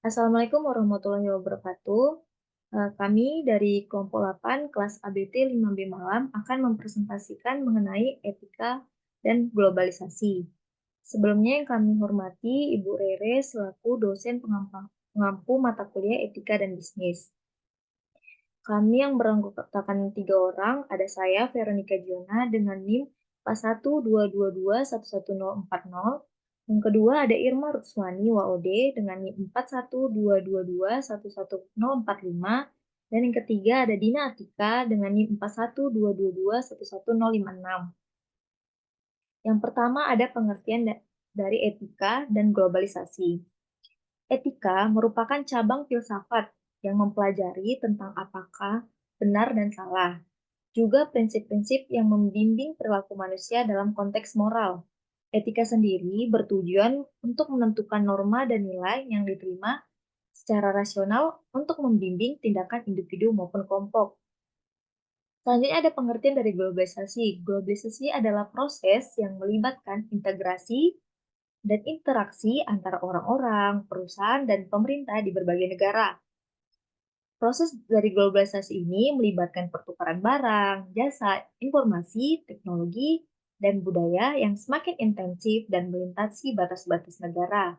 Assalamualaikum warahmatullahi wabarakatuh. Kami dari kelompok 8 kelas ABT 5B Malam akan mempresentasikan mengenai etika dan globalisasi. Sebelumnya yang kami hormati Ibu Rere selaku dosen pengampu mata kuliah etika dan bisnis. Kami yang beranggotakan 3 orang, ada saya, Veronica Giona, dengan NIM 4122211040. Yang kedua ada Irma Rutswani WOD dengan NIM 4122211045. Dan yang ketiga ada Dina Atika dengan NIM 4122211056. Yang pertama ada pengertian dari etika dan globalisasi. Etika merupakan cabang filsafat yang mempelajari tentang apakah benar dan salah, juga prinsip-prinsip yang membimbing perilaku manusia dalam konteks moral. Etika sendiri bertujuan untuk menentukan norma dan nilai yang diterima secara rasional untuk membimbing tindakan individu maupun kelompok. Selanjutnya ada pengertian dari globalisasi. Globalisasi adalah proses yang melibatkan integrasi dan interaksi antara orang-orang, perusahaan, dan pemerintah di berbagai negara. Proses dari globalisasi ini melibatkan pertukaran barang, jasa, informasi, teknologi, dan budaya yang semakin intensif dan melintasi batas-batas negara.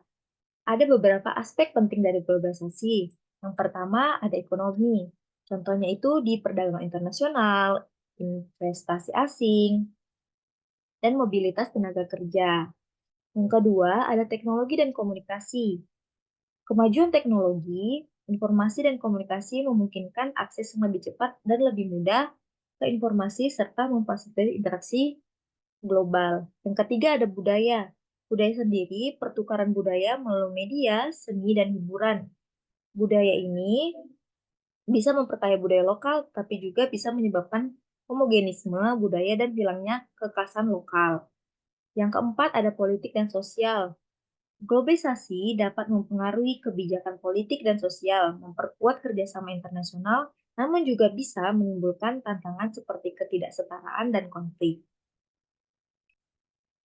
Ada beberapa aspek penting dari globalisasi. Yang pertama ada ekonomi. Contohnya itu di perdagangan internasional, investasi asing, dan mobilitas tenaga kerja. Yang kedua ada teknologi dan komunikasi. Kemajuan teknologi, informasi dan komunikasi memungkinkan akses yang lebih cepat dan lebih mudah ke informasi serta memfasilitasi interaksi global. Yang ketiga ada budaya. Budaya sendiri pertukaran budaya melalui media, seni, dan hiburan. Budaya ini bisa memperkaya budaya lokal, tapi juga bisa menyebabkan homogenisme budaya dan hilangnya kekhasan lokal. Yang keempat ada politik dan sosial. Globalisasi dapat mempengaruhi kebijakan politik dan sosial, memperkuat kerjasama internasional, namun juga bisa menimbulkan tantangan seperti ketidaksetaraan dan konflik.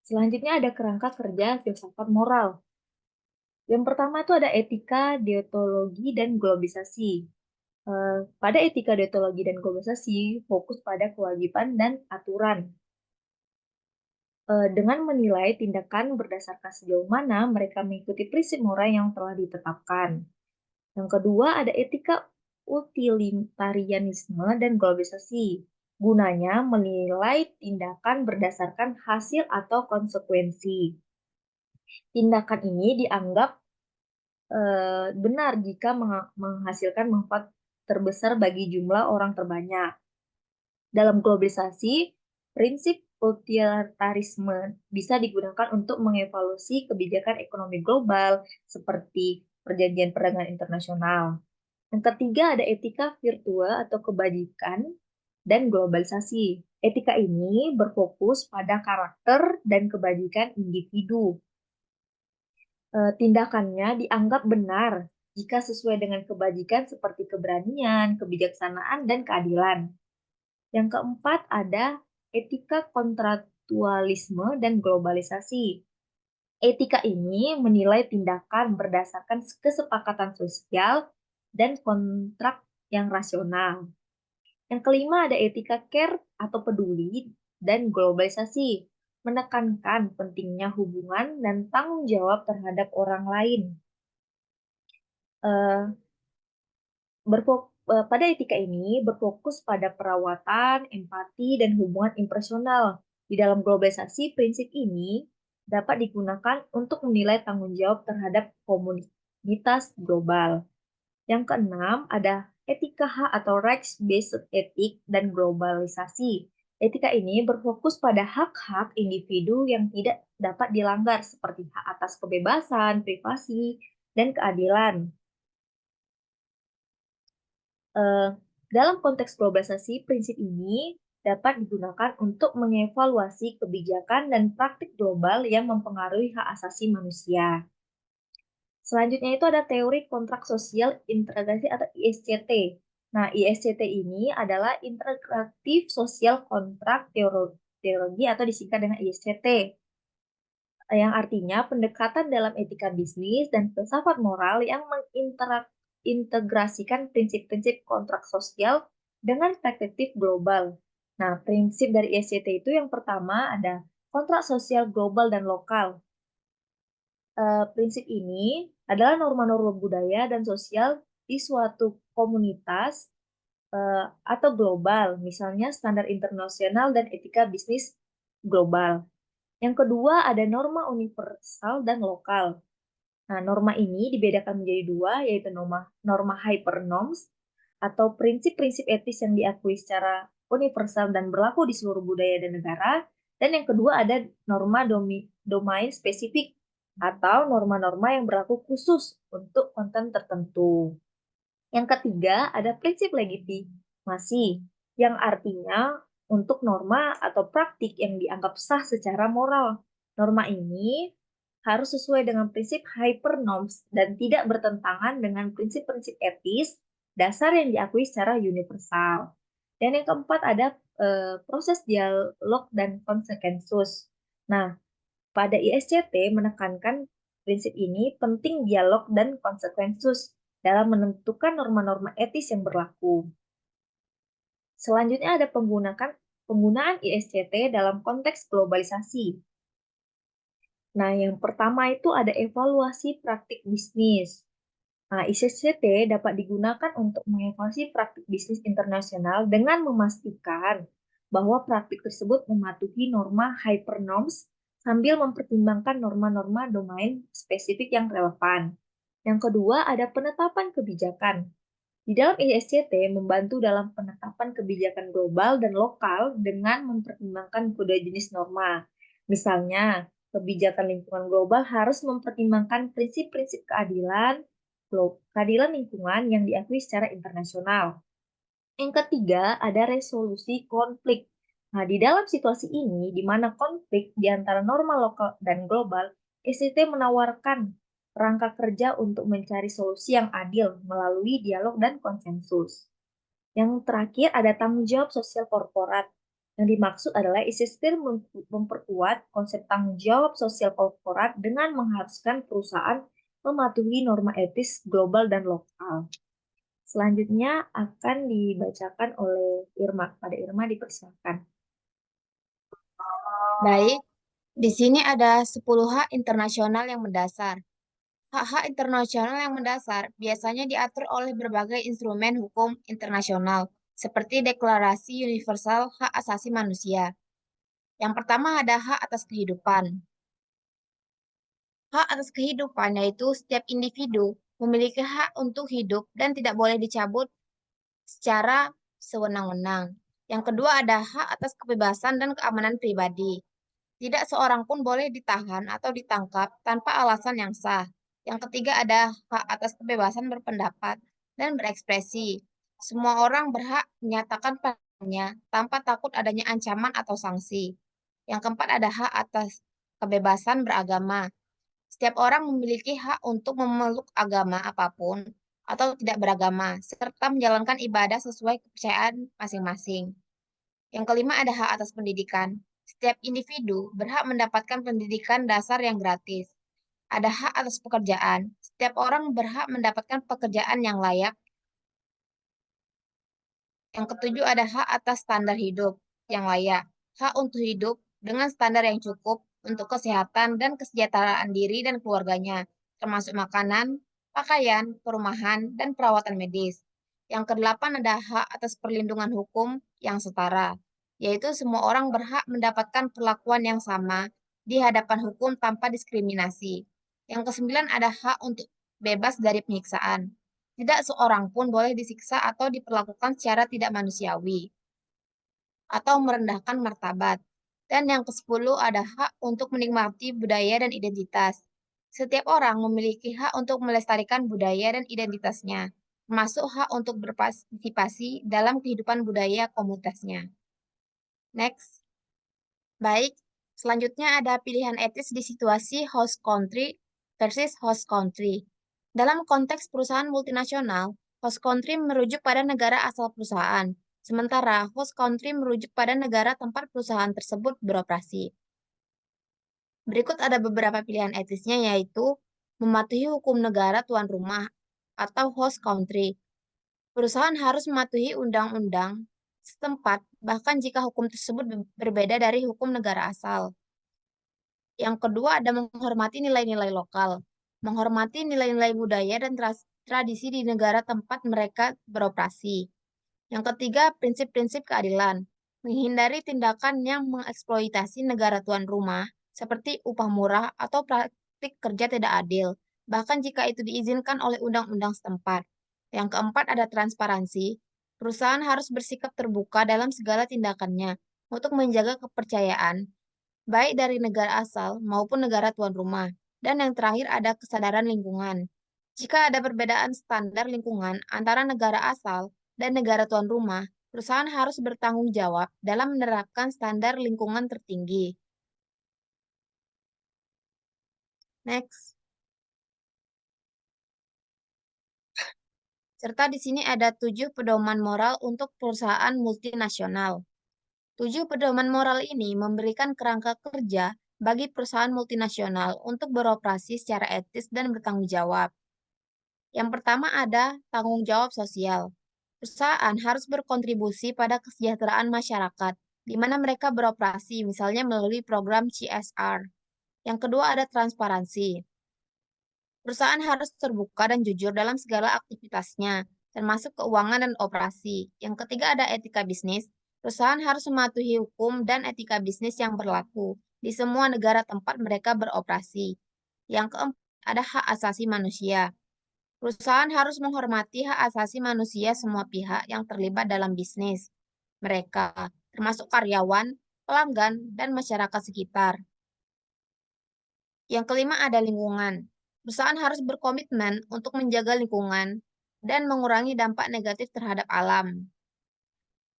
Selanjutnya ada kerangka kerja filsafat moral. Yang pertama itu ada etika, deontologi, dan globalisasi. Pada etika, deontologi, dan globalisasi fokus pada kewajiban dan aturan. Dengan menilai tindakan berdasarkan sejauh mana mereka mengikuti prinsip moral yang telah ditetapkan. Yang kedua ada etika utilitarianisme dan globalisasi. Gunanya menilai tindakan berdasarkan hasil atau konsekuensi. Tindakan ini dianggap benar jika menghasilkan manfaat terbesar bagi jumlah orang terbanyak. Dalam globalisasi, prinsip utilitarisme bisa digunakan untuk mengevaluasi kebijakan ekonomi global seperti perjanjian perdagangan internasional. Yang ketiga ada etika virtual atau kebajikan dan globalisasi. Etika ini berfokus pada karakter dan kebajikan individu. Tindakannya dianggap benar jika sesuai dengan kebajikan seperti keberanian, kebijaksanaan, dan keadilan. Yang keempat ada etika kontraktualisme dan globalisasi. Etika ini menilai tindakan berdasarkan kesepakatan sosial dan kontrak yang rasional. Yang kelima ada etika care atau peduli dan globalisasi, menekankan pentingnya hubungan dan tanggung jawab terhadap orang lain. Eh, Pada etika ini berfokus pada perawatan, empati, dan hubungan impersonal. Di dalam globalisasi, prinsip ini dapat digunakan untuk menilai tanggung jawab terhadap komunitas global. Yang keenam, ada etika hak atau rights-based ethic dan globalisasi. Etika ini berfokus pada hak-hak individu yang tidak dapat dilanggar, seperti hak atas kebebasan, privasi, dan keadilan. Eh, Dalam konteks globalisasi, prinsip ini dapat digunakan untuk mengevaluasi kebijakan dan praktik global yang mempengaruhi hak asasi manusia. Selanjutnya itu ada teori kontrak sosial integrasi atau ISCT. Nah, ISCT ini adalah integratif social contract teologi atau disingkat dengan ISCT. yang artinya pendekatan dalam etika bisnis dan filsafat moral yang mengintegrasikan prinsip-prinsip kontrak sosial dengan perspektif global. Nah, prinsip dari ESCT itu yang pertama ada kontrak sosial global dan lokal. Prinsip ini adalah norma-norma budaya dan sosial di suatu komunitas atau global, misalnya standar internasional dan etika bisnis global. Yang kedua ada norma universal dan lokal. Nah, norma ini dibedakan menjadi dua, yaitu norma hypernorms atau prinsip-prinsip etis yang diakui secara universal dan berlaku di seluruh budaya dan negara. Dan yang kedua ada norma domain spesifik atau norma-norma yang berlaku khusus untuk konten tertentu. Yang ketiga ada prinsip legitimasi, yang artinya untuk norma atau praktik yang dianggap sah secara moral. Norma ini harus sesuai dengan prinsip hypernorms dan tidak bertentangan dengan prinsip-prinsip etis dasar yang diakui secara universal. Dan yang keempat ada proses dialog dan konsensus. Nah, pada ISCT menekankan prinsip ini penting dialog dan konsensus dalam menentukan norma-norma etis yang berlaku. Selanjutnya ada penggunaan ISCT dalam konteks globalisasi. Nah, yang pertama itu ada evaluasi praktik bisnis. Nah, ICCT dapat digunakan untuk mengevaluasi praktik bisnis internasional dengan memastikan bahwa praktik tersebut mematuhi norma hypernorms sambil mempertimbangkan norma-norma domain spesifik yang relevan. Yang kedua, ada penetapan kebijakan. Di dalam ISCT membantu dalam penetapan kebijakan global dan lokal dengan mempertimbangkan kode jenis norma. Misalnya, kebijakan lingkungan global harus mempertimbangkan prinsip-prinsip keadilan lingkungan yang diakui secara internasional. Yang ketiga, ada resolusi konflik. Nah, di dalam situasi ini, di mana konflik di antara norma lokal dan global, ICT menawarkan rangka kerja untuk mencari solusi yang adil melalui dialog dan konsensus. Yang terakhir, ada tanggung jawab sosial korporat. Yang dimaksud adalah ICT memperkuat konsep tanggung jawab sosial korporat dengan mengharuskan perusahaan mematuhi norma etis global dan lokal. Selanjutnya akan dibacakan oleh Irma. Pada Irma dipersilakan. Baik, di sini ada 10 hak internasional yang mendasar. Hak-hak internasional yang mendasar biasanya diatur oleh berbagai instrumen hukum internasional, seperti Deklarasi Universal Hak Asasi Manusia. Yang pertama ada hak atas kehidupan. Hak atas kehidupan yaitu setiap individu memiliki hak untuk hidup dan tidak boleh dicabut secara sewenang-wenang. Yang kedua ada hak atas kebebasan dan keamanan pribadi. Tidak seorang pun boleh ditahan atau ditangkap tanpa alasan yang sah. Yang ketiga ada hak atas kebebasan berpendapat dan berekspresi. Semua orang berhak menyatakan pendapatnya tanpa takut adanya ancaman atau sanksi. Yang keempat ada hak atas kebebasan beragama. Setiap orang memiliki hak untuk memeluk agama apapun atau tidak beragama, serta menjalankan ibadah sesuai kepercayaan masing-masing. Yang kelima ada hak atas pendidikan. Setiap individu berhak mendapatkan pendidikan dasar yang gratis. Ada hak atas pekerjaan. Setiap orang berhak mendapatkan pekerjaan yang layak. Yang ketujuh ada hak atas standar hidup yang layak. Hak untuk hidup dengan standar yang cukup untuk kesehatan dan kesejahteraan diri dan keluarganya, termasuk makanan, pakaian, perumahan, dan perawatan medis. Yang kedelapan ada hak atas perlindungan hukum yang setara, yaitu semua orang berhak mendapatkan perlakuan yang sama di hadapan hukum tanpa diskriminasi. Yang kesembilan ada hak untuk bebas dari penyiksaan. Tidak seorang pun boleh disiksa atau diperlakukan secara tidak manusiawi atau merendahkan martabat. Dan yang ke-10 ada hak untuk menikmati budaya dan identitas. Setiap orang memiliki hak untuk melestarikan budaya dan identitasnya, termasuk hak untuk berpartisipasi dalam kehidupan budaya komunitasnya. Next. Baik, selanjutnya ada pilihan etis di situasi host country versus host country. Dalam konteks perusahaan multinasional, host country merujuk pada negara asal perusahaan, sementara host country merujuk pada negara tempat perusahaan tersebut beroperasi. Berikut ada beberapa pilihan etisnya, yaitu mematuhi hukum negara tuan rumah atau host country. Perusahaan harus mematuhi undang-undang setempat, bahkan jika hukum tersebut berbeda dari hukum negara asal. Yang kedua ada menghormati nilai-nilai lokal, menghormati nilai-nilai budaya dan tradisi di negara tempat mereka beroperasi. Yang ketiga, prinsip-prinsip keadilan, menghindari tindakan yang mengeksploitasi negara tuan rumah, seperti upah murah atau praktik kerja tidak adil, bahkan jika itu diizinkan oleh undang-undang setempat. Yang keempat ada transparansi, perusahaan harus bersikap terbuka dalam segala tindakannya untuk menjaga kepercayaan baik dari negara asal maupun negara tuan rumah. Dan yang terakhir ada kesadaran lingkungan. Jika ada perbedaan standar lingkungan antara negara asal dan negara tuan rumah, perusahaan harus bertanggung jawab dalam menerapkan standar lingkungan tertinggi. Next. Serta di sini ada 7 pedoman moral untuk perusahaan multinasional. 7 pedoman moral ini memberikan kerangka kerja bagi perusahaan multinasional untuk beroperasi secara etis dan bertanggung jawab. Yang pertama ada tanggung jawab sosial. Perusahaan harus berkontribusi pada kesejahteraan masyarakat, di mana mereka beroperasi, misalnya melalui program CSR. Yang kedua ada transparansi. Perusahaan harus terbuka dan jujur dalam segala aktivitasnya, termasuk keuangan dan operasi. Yang ketiga ada etika bisnis. Perusahaan harus mematuhi hukum dan etika bisnis yang berlaku di semua negara tempat mereka beroperasi. Yang keempat ada hak asasi manusia. Perusahaan harus menghormati hak asasi manusia semua pihak yang terlibat dalam bisnis mereka, termasuk karyawan, pelanggan, dan masyarakat sekitar. Yang kelima ada lingkungan. Perusahaan harus berkomitmen untuk menjaga lingkungan dan mengurangi dampak negatif terhadap alam.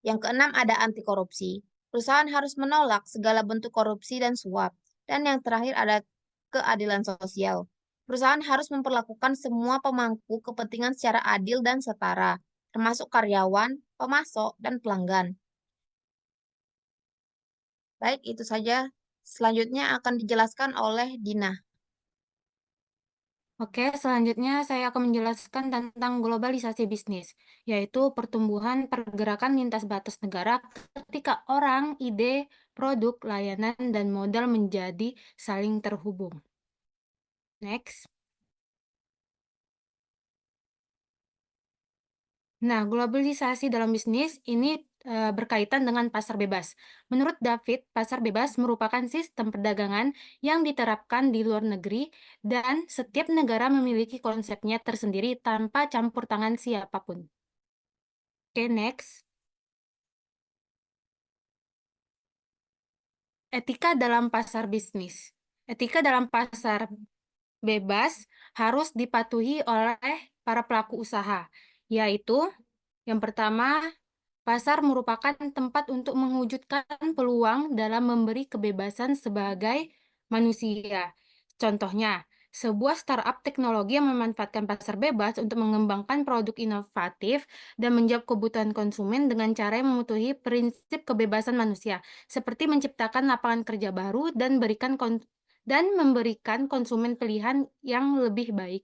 Yang keenam ada anti korupsi. Perusahaan harus menolak segala bentuk korupsi dan suap. Dan yang terakhir ada keadilan sosial. Perusahaan harus memperlakukan semua pemangku kepentingan secara adil dan setara, termasuk karyawan, pemasok, dan pelanggan. Baik, itu saja. Selanjutnya akan dijelaskan oleh Dina. Oke, selanjutnya saya akan menjelaskan tentang globalisasi bisnis, yaitu pertumbuhan pergerakan lintas batas negara ketika orang, ide, produk, layanan, dan modal menjadi saling terhubung. Next. Nah, globalisasi dalam bisnis ini berkaitan dengan pasar bebas. Menurut David, pasar bebas merupakan sistem perdagangan yang diterapkan di luar negeri dan setiap negara memiliki konsepnya tersendiri tanpa campur tangan siapapun. Oke, next. Etika dalam pasar bisnis. Etika dalam pasar bebas harus dipatuhi oleh para pelaku usaha, yaitu yang pertama, pasar merupakan tempat untuk mewujudkan peluang dalam memberi kebebasan sebagai manusia. Contohnya, sebuah startup teknologi yang memanfaatkan pasar bebas untuk mengembangkan produk inovatif dan menjawab kebutuhan konsumen dengan cara yang mematuhi prinsip kebebasan manusia, seperti menciptakan lapangan kerja baru dan memberikan konsumen pilihan yang lebih baik.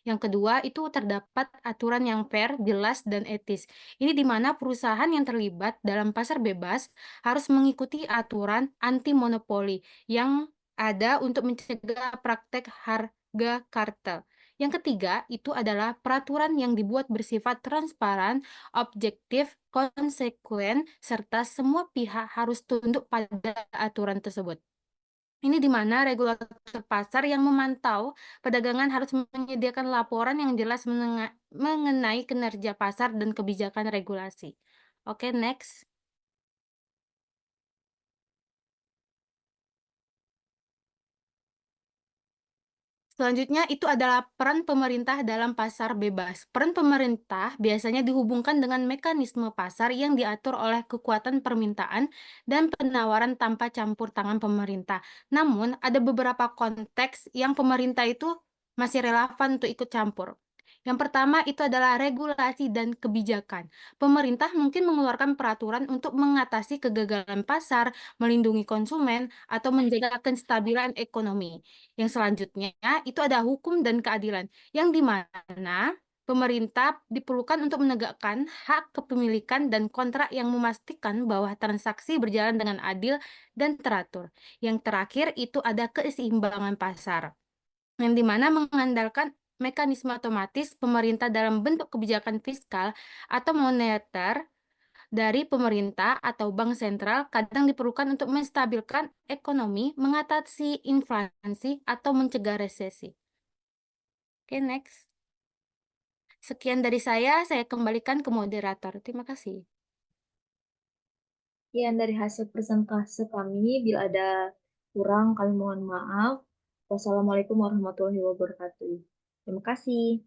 Yang kedua, itu terdapat aturan yang fair, jelas, dan etis. Ini di mana perusahaan yang terlibat dalam pasar bebas harus mengikuti aturan anti-monopoli yang ada untuk mencegah praktek harga kartel. Yang ketiga, itu adalah peraturan yang dibuat bersifat transparan, objektif, konsekuen, serta semua pihak harus tunduk pada aturan tersebut. Ini di mana regulator pasar yang memantau perdagangan harus menyediakan laporan yang jelas mengenai kinerja pasar dan kebijakan regulasi. Oke, next. Selanjutnya itu adalah peran pemerintah dalam pasar bebas. Peran pemerintah biasanya dihubungkan dengan mekanisme pasar yang diatur oleh kekuatan permintaan dan penawaran tanpa campur tangan pemerintah. Namun, ada beberapa konteks yang pemerintah itu masih relevan untuk ikut campur. Yang pertama itu adalah regulasi dan kebijakan. Pemerintah mungkin mengeluarkan peraturan untuk mengatasi kegagalan pasar, melindungi konsumen, atau menjaga kestabilan ekonomi. Yang selanjutnya itu ada hukum dan keadilan, yang di mana pemerintah diperlukan untuk menegakkan hak kepemilikan dan kontrak yang memastikan bahwa transaksi berjalan dengan adil dan teratur. Yang terakhir itu ada keseimbangan pasar, yang dimana mengandalkan mekanisme otomatis pemerintah dalam bentuk kebijakan fiskal atau moneter dari pemerintah atau bank sentral kadang diperlukan untuk menstabilkan ekonomi, mengatasi inflasi, atau mencegah resesi. Oke, next. Sekian dari saya kembalikan ke moderator. Terima kasih. Sekian dari hasil presentase kami. Bila ada kurang, kami mohon maaf. Wassalamualaikum warahmatullahi wabarakatuh. Terima kasih.